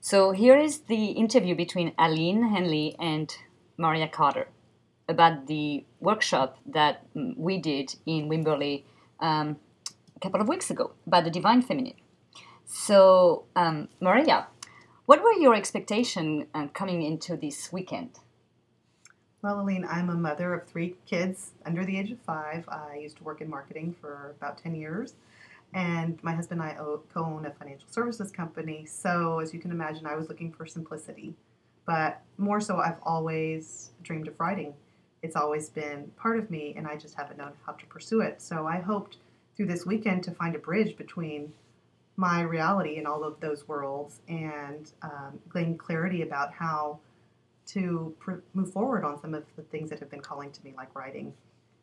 So here is the interview between Aline Henley and Maria Carter about the workshop that we did in Wimberley a couple of weeks ago about the Divine Feminine. So, Maria, what were your expectations coming into this weekend? Well, Aline, I'm a mother of 3 kids under the age of 5. I used to work in marketing for about 10 years, and my husband and I co-own a financial services company. So, as you can imagine, I was looking for simplicity. But more so, I've always dreamed of writing. It's always been part of me, and I just haven't known how to pursue it. So, I hoped through this weekend to find a bridge between my reality in all of those worlds and gain clarity about how to move forward on some of the things that have been calling to me, like writing.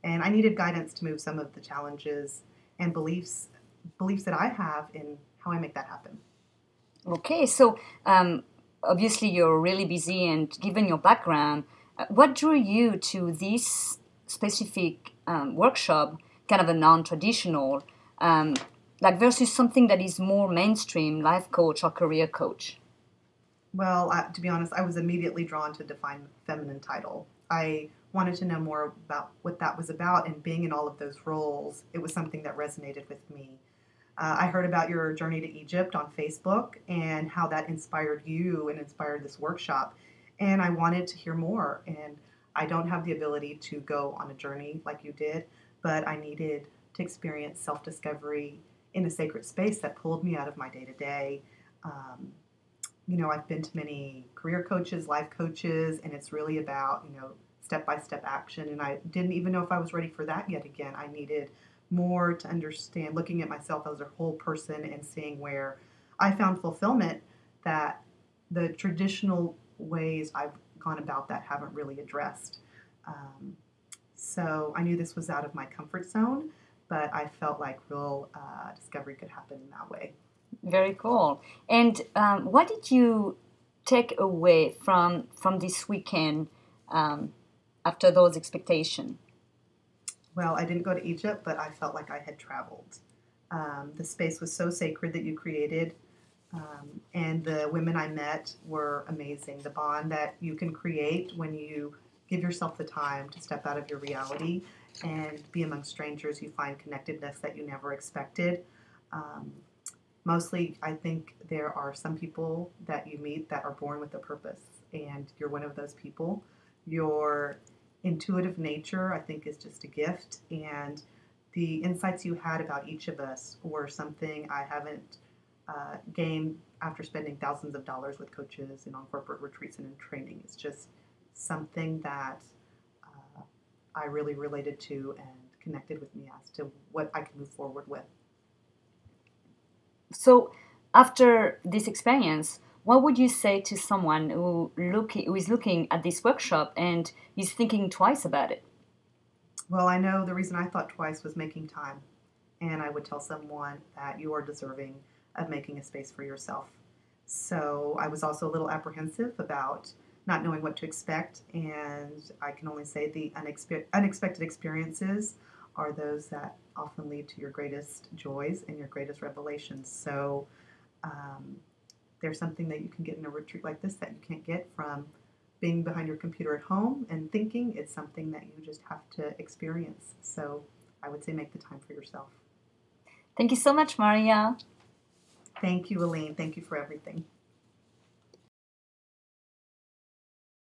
And I needed guidance to move some of the challenges and beliefs that I have in how I make that happen. Okay, so obviously you're really busy, and given your background, what drew you to this specific workshop, kind of a non-traditional, like versus something that is more mainstream, life coach or career coach? Well, to be honest, I was immediately drawn to Define Feminine title. I wanted to know more about what that was about, and being in all of those roles, it was something that resonated with me. I heard about your journey to Egypt on Facebook and how that inspired you and inspired this workshop. And I wanted to hear more. And I don't have the ability to go on a journey like you did, but I needed to experience self discovery in a sacred space that pulled me out of my day to day. I've been to many career coaches, life coaches, and it's really about, step by step action. And I didn't even know if I was ready for that yet again. I needed more to understand, looking at myself as a whole person and seeing where I found fulfillment that the traditional ways I've gone about that haven't really addressed. So I knew this was out of my comfort zone, but I felt like real discovery could happen in that way. Very cool. And what did you take away from this weekend after those expectations? Well, I didn't go to Egypt, but I felt like I had traveled. The space was so sacred that you created, and the women I met were amazing. The bond that you can create when you give yourself the time to step out of your reality and be among strangers, you find connectedness that you never expected. Um, Mostly, I think there are some people that you meet that are born with a purpose, and you're one of those people. Your intuitive nature, I think, is just a gift, and the insights you had about each of us were something I haven't gained after spending thousands of dollars with coaches and on corporate retreats and in training. It's just something that I really related to and connected with me as to what I can move forward with. So, after this experience, what would you say to someone who is looking at this workshop and is thinking twice about it? Well, I know the reason I thought twice was making time. And I would tell someone that you are deserving of making a space for yourself. So I was also a little apprehensive about not knowing what to expect. And I can only say the unexpected experiences are those that often lead to your greatest joys and your greatest revelations. So um, there's something that you can get in a retreat like this that you can't get from being behind your computer at home and thinking. It's something that you just have to experience. So I would say make the time for yourself. Thank you so much, Maria. Thank you, Aline. Thank you for everything.